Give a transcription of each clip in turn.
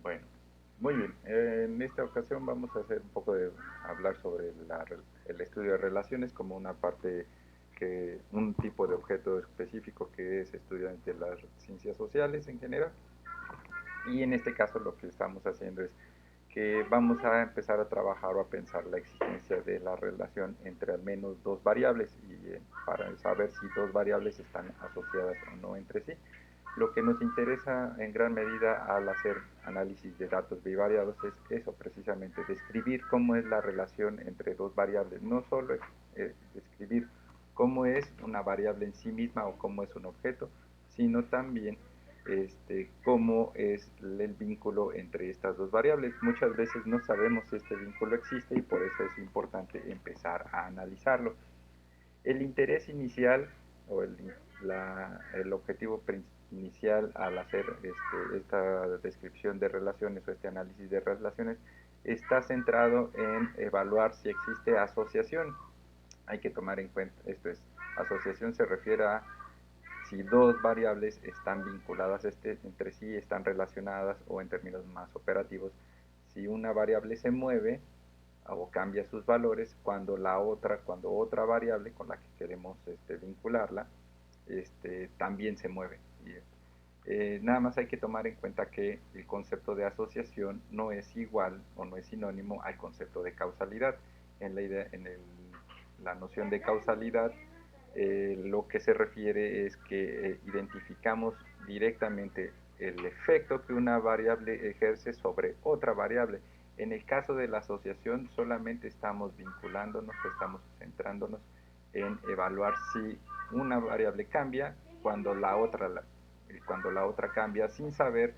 Bueno, muy bien. En esta ocasión vamos a hacer un poco de hablar sobre el estudio de relaciones como una parte un tipo de objeto específico que es estudiante de las ciencias sociales en general. Y en este caso lo que estamos haciendo es que vamos a empezar a trabajar o a pensar la existencia de la relación entre al menos dos variables y para saber si dos variables están asociadas o no entre sí. Lo que nos interesa en gran medida al hacer análisis de datos bivariados es eso, precisamente, describir cómo es la relación entre dos variables, no solo describir cómo es una variable en sí misma o cómo es un objeto, sino también cómo es el vínculo entre estas dos variables. Muchas veces no sabemos si este vínculo existe y por eso es importante empezar a analizarlo. El interés inicial o el objetivo inicial al hacer esta descripción de relaciones o este análisis de relaciones está centrado en evaluar si existe asociación. Hay que tomar en cuenta, esto es, asociación se refiere a si dos variables están vinculadas entre sí, están relacionadas o en términos más operativos, si una variable se mueve o cambia sus valores cuando otra variable con la que queremos vincularla también se mueve. Nada más hay que tomar en cuenta que el concepto de asociación no es igual o no es sinónimo al concepto de causalidad. La noción de causalidad lo que se refiere es que identificamos directamente el efecto que una variable ejerce sobre otra variable. En el caso de la asociación solamente estamos vinculándonos o estamos centrándonos en evaluar si una variable cambia cuando la otra cambia sin saber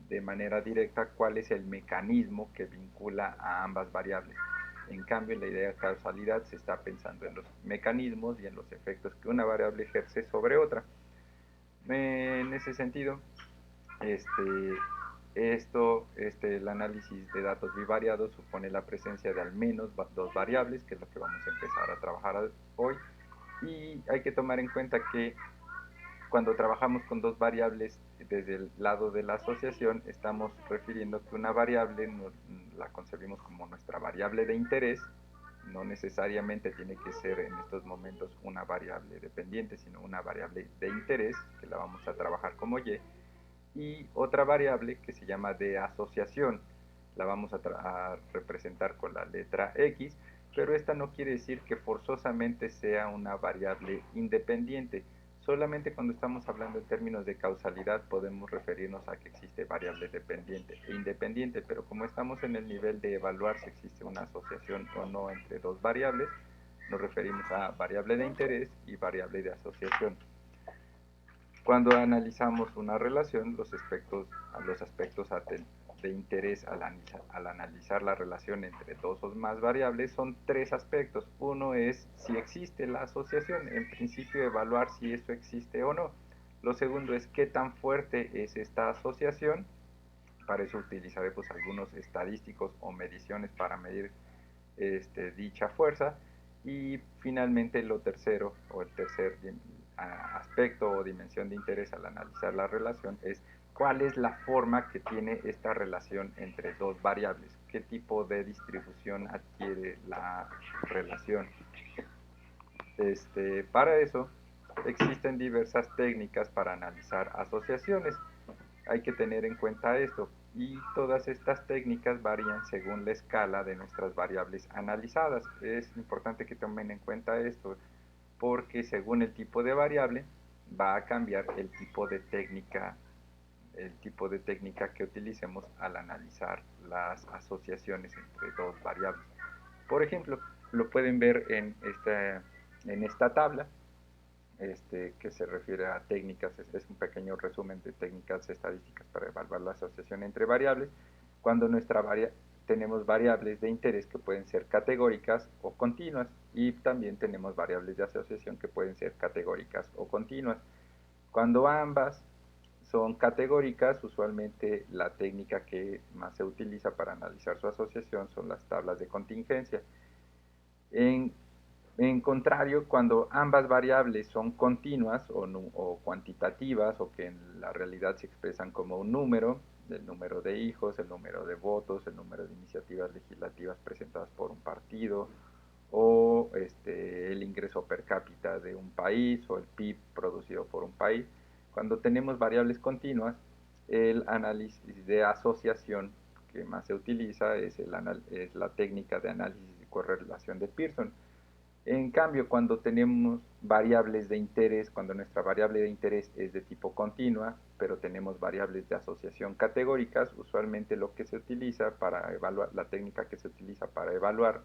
de manera directa cuál es el mecanismo que vincula a ambas variables. En cambio, en la idea de causalidad se está pensando en los mecanismos y en los efectos que una variable ejerce sobre otra. En ese sentido, el análisis de datos bivariados supone la presencia de al menos dos variables, que es lo que vamos a empezar a trabajar hoy. Y hay que tomar en cuenta que cuando trabajamos con dos variables desde el lado de la asociación, estamos refiriendo que una variable la concebimos como nuestra variable de interés. No necesariamente tiene que ser en estos momentos una variable dependiente, sino una variable de interés, que la vamos a trabajar como y otra variable que se llama de asociación, la vamos a representar con la letra X, pero esta no quiere decir que forzosamente sea una variable independiente. Solamente cuando estamos hablando en términos de causalidad podemos referirnos a que existe variable dependiente e independiente, pero como estamos en el nivel de evaluar si existe una asociación o no entre dos variables, nos referimos a variable de interés y variable de asociación. Cuando analizamos una relación, los aspectos de interés al analizar la relación entre dos o más variables son tres aspectos. Uno es si existe la asociación, en principio evaluar si eso existe o no. Lo segundo es qué tan fuerte es esta asociación. Para eso utilizaré algunos estadísticos o mediciones para medir dicha fuerza. Y finalmente lo tercero o el tercer aspecto o dimensión de interés al analizar la relación es cuál es la forma que tiene esta relación entre dos variables, qué tipo de distribución adquiere la relación. Para eso existen diversas técnicas para analizar asociaciones. Hay que tener en cuenta esto y todas estas técnicas varían según la escala de nuestras variables analizadas. Es importante que tomen en cuenta esto porque según el tipo de variable va a cambiar el tipo de técnica que utilicemos al analizar las asociaciones entre dos variables. Por ejemplo, lo pueden ver en esta tabla, que se refiere a técnicas, es un pequeño resumen de técnicas estadísticas para evaluar la asociación entre variables, cuando tenemos variables de interés que pueden ser categóricas o continuas y también tenemos variables de asociación que pueden ser categóricas o continuas. Cuando ambas son categóricas, usualmente la técnica que más se utiliza para analizar su asociación son las tablas de contingencia. En, en contrario, cuando ambas variables son continuas o cuantitativas o que en la realidad se expresan como un número, el número de hijos, el número de votos, el número de iniciativas legislativas presentadas por un partido, o el ingreso per cápita de un país o el PIB producido por un país. Cuando tenemos variables continuas, el análisis de asociación que más se utiliza es la técnica de análisis y correlación de Pearson. En cambio, cuando tenemos variables de interés, cuando nuestra variable de interés es de tipo continua, pero tenemos variables de asociación categóricas, usualmente lo que se utiliza para evaluar, la técnica que se utiliza para evaluar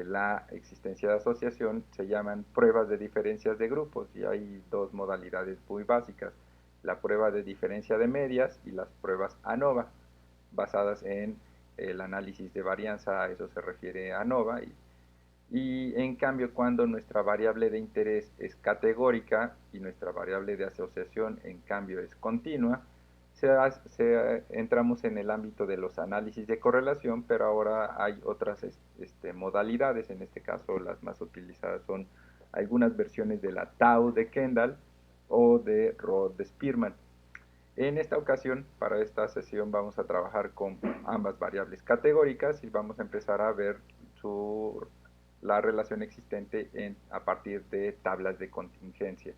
la existencia de asociación se llaman pruebas de diferencias de grupos y hay dos modalidades muy básicas, la prueba de diferencia de medias y las pruebas ANOVA, basadas en el análisis de varianza, a eso se refiere ANOVA, y en cambio cuando nuestra variable de interés es categórica y nuestra variable de asociación en cambio es continua, entramos en el ámbito de los análisis de correlación, pero ahora hay otras modalidades, en este caso las más utilizadas son algunas versiones de la Tau de Kendall o de Rho de Spearman. En esta ocasión, para esta sesión, vamos a trabajar con ambas variables categóricas y vamos a empezar a ver la relación existente a partir de tablas de contingencia.